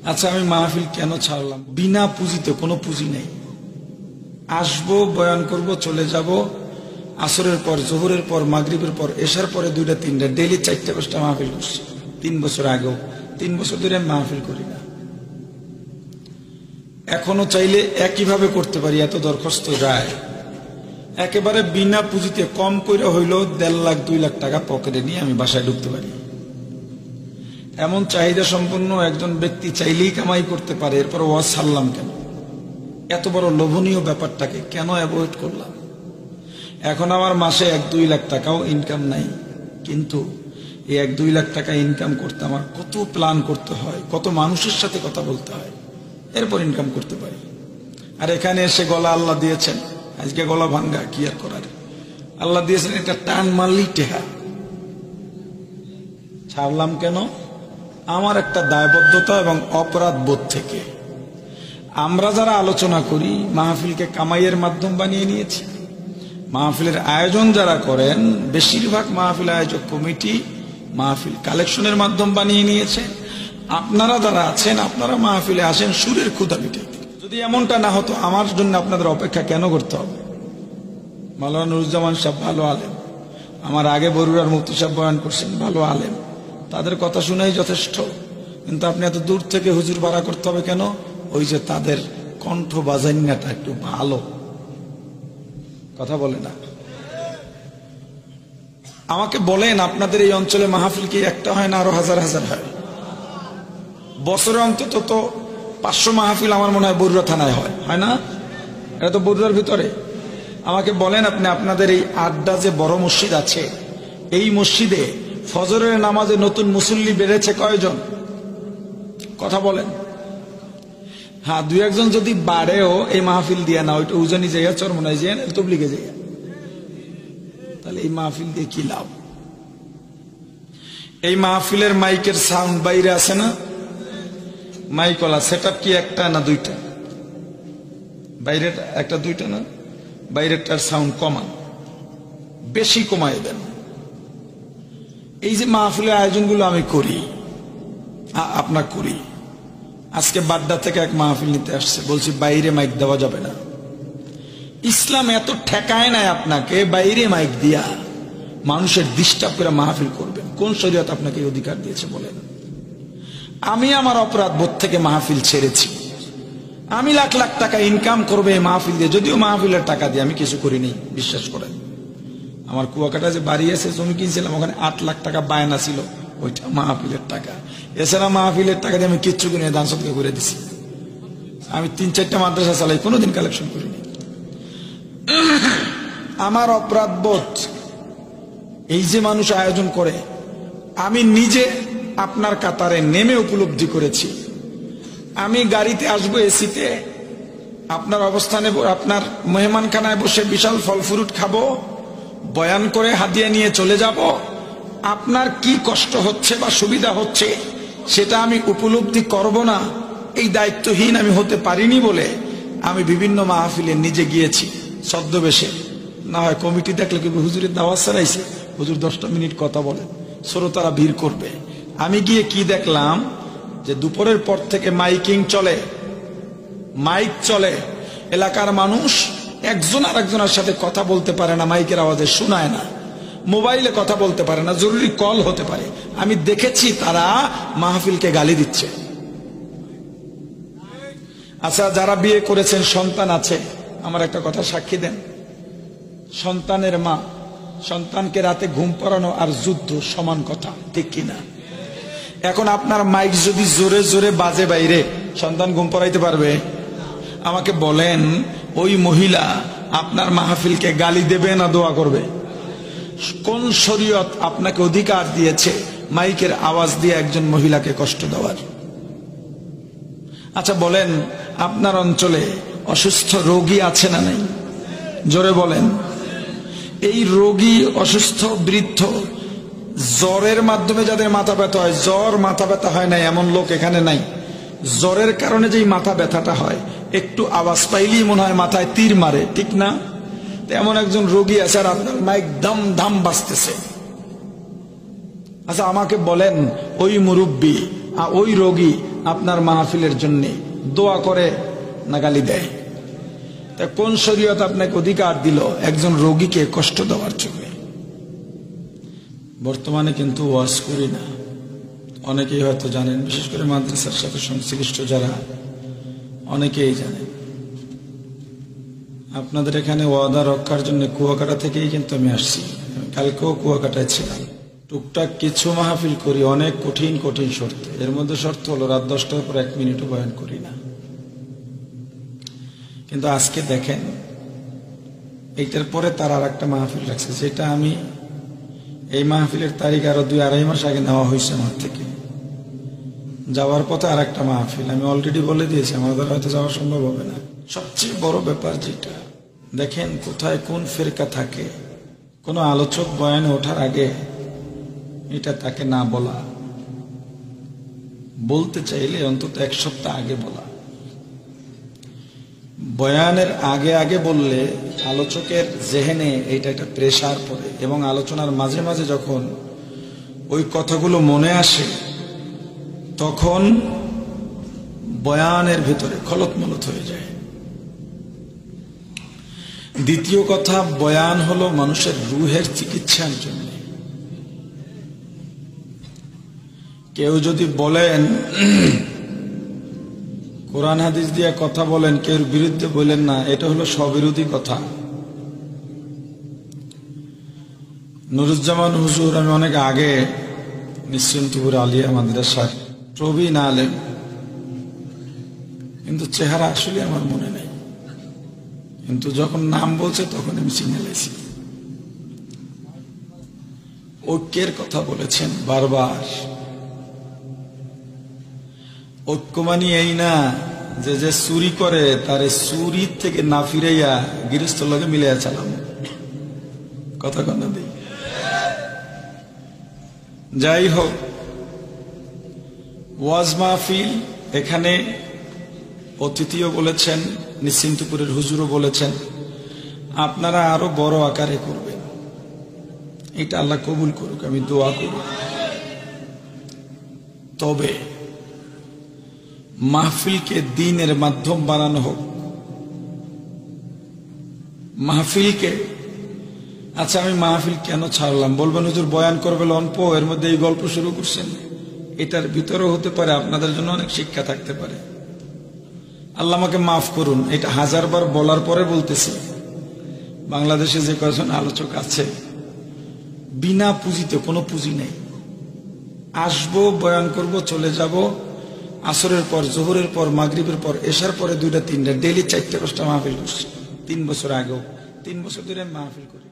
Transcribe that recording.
আচ্ছা, আমি মাহফিল কেন ছাড়লাম? বিনা পুঁজিতে, কোনো পুঁজি নেই। আসবো, বয়ান করব, চলে যাব। আসরের পর, জোহরের পর, মাগরিবের পর, এশার পরে 2টা 3টা, ডেইলি 4টা 5টা মাহফিল করছি। 3 বছর আগেও, 3 বছর ধরে আমি মাহফিল করি না। এখনো চাইলে একইভাবে করতে পারি, এত দরখাস্ত যায়। একেবারে বিনা পুঁজিতে, কম করে হইলেও 1.5 লাখ 2 লাখ টাকা পকেটে নিয়ে আমি বাসায় ঢুকতে পারি। এমন চাহিদা সম্পন্ন একজন ব্যক্তি চাইলেই কামাই করতে পারে, এরপর ওয়াজ ছাড়লাম কেন? এত বড় লোভনীয় ব্যাপারটাকে কেন অ্যাভয়েড করলাম? এখন আমার মাসে 1-2 লাখ টাকাও ইনকাম নাই, কিন্তু এই 1-2 লাখ টাকা ইনকাম করতে আমার কত প্ল্যান করতে হয়, কত মানুষের সাথে কথা বলতে হয়, এরপর ইনকাম করতে পারি। আর এখানে এসে গলা আল্লাহ দিয়েছেন, আজকে গলা ভাঙ্গা, কি আর করার? আল্লাহ দিয়েছেন, এটা টান মারলেই টেহা। ছাড়লাম কেন? আমার একটা দায়বদ্ধতা এবং অপরাধ বোধ থেকে। আমরা যারা আলোচনা করি, মাহফিলকে কামাইয়ের মাধ্যম বানিয়ে নিয়েছি। মাহফিলের আয়োজন যারা করেন, বেশিরভাগ মাহফিল আয়োজক কমিটি মাহফিল কালেকশনের মাধ্যম বানিয়ে নিয়েছে। আপনারা যারা আছেন, আপনারা মাহফিলে আসেন সুরের ক্ষুধা মিটাইতে। যদি এমনটা না হতো, আমার জন্য আপনাদের অপেক্ষা কেন করতে হবে? মাওলানা নুরুজ্জামান সাহেব ভালো আলেম, আমার আগে বরুড়ার মুফতি সাহেব বয়ান করছেন, ভালো আলেম, তাদের কথা শুনেই যথেষ্ট। কিন্তু আপনি এত দূর থেকে হুজুর ভাড়া করতে হবে কেন? ওই যে তাদের কণ্ঠ বাজাইনাটা একটু ভালো, কথা বলে না। আমাকে বলেন, আপনাদের এই অঞ্চলে মাহফিল কি একটা হয় না আরো হাজার হাজার হয়? বছরে অন্তত তো 500 মাহফিল আমার মনে হয় বরুড়া থানায় হয়, হয় না? এটা তো বরুড়ার ভিতরে। আমাকে বলেন আপনি, আপনাদের এই আড্ডা যে বড় মসজিদ আছে, এই মসজিদে ফজরের নামাজে নতুন মুসল্লি বেড়েছে কয়জন? কথা বলেন। হ্যাঁ, 2-1 জন যদি বাড়েও এই মাহফিল দিয়া না, ওইটা উজানি যাইয়া, চরমনায় যাইয়া, তবলিগে যাইয়া, তাহলে এই মাহফিল দিয়ে কি লাভ? এই মাহফিলের মাইকের সাউন্ড বাইরে আছে না? মাইকলা সেটআপ কি একটা না 2টা? বাইরের একটা 2টা না? বাইরেরটার সাউন্ড কমান, বেশি কমায় দেন। এই যে মাহফিলের আয়োজনগুলো আমি করি, আপনার করি। আজকে বাড্ডা থেকে এক মাহফিল নিতে আসছে, বলছি বাইরে মাইক দেওয়া যাবে না। ইসলাম এত ঠেকায় নাই আপনাকে বাইরে মাইক দিয়া মানুষের ডিস্টার্ব করে মাহফিল করবেন। কোন শরীয়ত আপনাকে এই অধিকার দিয়েছে বলেন? আমি আমার অপরাধ বোধ থেকে মাহফিল ছেড়েছি। আমি লাখ লাখ টাকা ইনকাম করবে এই মাহফিল দিয়ে, যদিও মাহফিলের টাকা দিয়ে আমি কিছু করিনি, বিশ্বাস করেন। আমার কুয়াকাটা যে বাড়ি আছে, জমি কিনছিলাম, ওখানে 8 লাখ টাকা বায়না ছিল, ওইটা মাহফিলের টাকা। এছাড়া মাহফিলের টাকা দিয়ে আমি কিচ্ছু কিনে দান সদকা করে দিছি। আমি 3-4টা মাদ্রাসা চালাই, কোনোদিন কালেকশন করিনি। আমার অপরাধ বোধ, এই যে মানুষ আয়োজন করে, আমি নিজে আপনার কাতারে নেমে উপলব্ধি করেছি। আমি গাড়িতে আসবো এসিতে, আপনার অবস্থানে, আপনার মেহমানখানায় বসে বিশাল ফল ফ্রুট খাবো, বয়ান করে হাদিয়া নিয়ে চলে যাব। আপনার কি কষ্ট হচ্ছে বা সুবিধা হচ্ছে সেটা আমি উপলব্ধি করব না, এই দায়িত্বহীন আমি হতে পারিনি বলে আমি বিভিন্ন মাহফিলে নিজে গিয়েছি ছদ্মবেশে। না হয় কমিটি দেখলে কি হুজুরের দাওয়াত ছাড়াইছে, হুজুর 10টা মিনিট কথা বলেন, শ্রোতারা ভিড় করবে। আমি গিয়ে কি দেখলাম, যে দুপুরের পর থেকে মাইকিং চলে, মাইক চলে, এলাকার মানুষ একজন আর একজনের সাথে কথা বলতে পারে না, মাইকের আওয়াজে শোনায় না, মোবাইলে কথা বলতে পারে না, জরুরি কল হতে পারে। আমি দেখেছি তারা মাহফিলকে গালি দিচ্ছে। আচ্ছা, যারা বিয়ে করেছেন, সন্তান আছে, আমার একটা কথা সাক্ষী দেন। সন্তানের মা, সন্তানকে রাতে ঘুম পাড়ানো আর যুদ্ধ সমান কথা, ঠিক কিনা? এখন আপনার মাইক যদি জোরে জোরে বাজে বাইরে, সন্তান ঘুম পাড়াইতে পারবে? আমাকে বলেন, ওই মহিলা আপনার মাহফিলকে গালি দেবে না দোয়া করবে? কোন শরীয়ত আপনাকে অধিকার দিয়েছে মাইকের আওয়াজ দিয়ে একজন মহিলাকে কষ্ট দেওয়ার? আচ্ছা বলেন, আপনার অঞ্চলে অসুস্থ রোগী আছে না নাই? জোরে বলেন। এই রোগী, অসুস্থ, বৃদ্ধ, জ্বরের মাধ্যমে যাদের মাথা ব্যথা হয়, জ্বর মাথা ব্যথা হয় না এমন লোক এখানে নাই। জ্বরের কারণে যেই মাথা ব্যথাটা হয়, একটু আওয়াজ পাইলেই মনে হয় মাথায় তীর মারে, ঠিক না? এমন একজন রোগী আছে আর আপনার মাইক দাম দাম বাজতেছে। আচ্ছা আমাকে বলেন, ওই মুরব্বী ওই রোগী আপনার মাহফিলের জন্য দোয়া করে না গালি দেয়? তা কোন শরীয়ত আপনাকে অধিকার দিল একজন রোগীকে কষ্ট দেওয়ার জন্য? বর্তমানে কিন্তু ওয়াজ করি না, অনেকেই হয়তো জানেন, বিশেষ করে মাদ্রাসার সাথে সংশ্লিষ্ট যারা, অনেকেই জানেন। আপনাদের এখানে ওয়াদা রক্ষার জন্য কুয়াকাটা থেকেই কিন্তু আমি আসছি। কালকেও কুয়াকাটায় ছিলাম। টুকটাক কিছু মাহফিল করি অনেক কঠিন কঠিন শর্তে। এর মধ্যে শর্ত হলো রাত 10টার পর 1 মিনিটও বয়ান করি না। কিন্তু আজকে দেখেন, এইটার পরে তার আর একটা মাহফিল রাখছে, যেটা আমি এই মাহফিলের তারিখ আরো 2-2.5 মাস আগে নেওয়া হয়েছে আমার থেকে। যাওয়ার পথে আর একটা মাহফিল আমি অলরেডি বলে দিয়েছি, আমাদের হয়তো যাওয়া সম্ভব হবে না। সবচেয়ে বড় ব্যাপার যেটা দেখেন, কোথায় কোন ফেরকা থাকে, কোনো আলোচক বয়ানে ওঠার আগে এটা তাকে না বলা, বলতে চাইলে অন্তত 1 সপ্তাহ আগে বলা। বয়ানের আগে আগে বললে আলোচকের জেহেনে এটা একটা প্রেসার পড়ে, এবং আলোচনার মাঝে মাঝে যখন ওই কথাগুলো মনে আসে তখন বয়ানের ভিতরে খলতমলত হয়ে যায়। দ্বিতীয় কথা, বয়ান হলো মানুষের রুহের চিকিৎসার জন্য। কেউ যদি বলেন কোরআন হাদিস দিয়ে কথা বলেন, কেউ বিরুদ্ধে বলেন না, এটা হলো স্ববিরোধী কথা। নুরুজ্জামান হুজুর আমি অনেক আগে নিশ্চিন্তপুর আলিয়া মাদ্রাসার প্রবীণ আলেম, কিন্তু চেহারা আসলে আমার মনে নেই, কিন্তু যখন নাম বলছে তখন আমি চিনে লেছি। ঐক্যের কথা বলেছেন বারবার। ঐক্য মানে এই না যে যে চুরি করে তারে চুরি থেকে না ফিরাইয়া গৃহস্থ লগে মিলাইয়া চালাম, কথা কন্যা দিই। যাই হোক, ওয়াজ মাহফিল এখানে অতিথিও বলেছেন, নিশ্চিন্তপুরের হুজুরও বলেছেন আপনারা আরো বড় আকারে করবেন, এটা আল্লাহ কবুল করুক, আমি দোয়া করি। তবে মাহফিলকে দ্বীনের মাধ্যম বানানো হোক। মাহফিলকে, আচ্ছা আমি মাহফিল কেন ছাড়লাম বলবেন, হুজুর বয়ান করবে অল্প, এর মধ্যে এই গল্প শুরু করছেন। এটার ভিতরেও হতে পারে আপনাদের জন্য অনেক শিক্ষা থাকতে পারে। আল্লাহ আমাকে মাফ করুন, এটা 1000 বার বলার পরে বলতেছি। বাংলাদেশে যে কয়েকজন আলোচক আছে, বিনা পুঁজিতে, কোনো পুঁজি নেই, আসবো বয়ান করব চলে যাব, আসরের পর, জোহরের পর, মাগরিবের পর, এশার পরে 2টা 3টা, ডেইলি 4টা 5টা মাহফিল করছি। 3 বছর আগেও, 3 বছর ধরে আমি মাহফিল করি।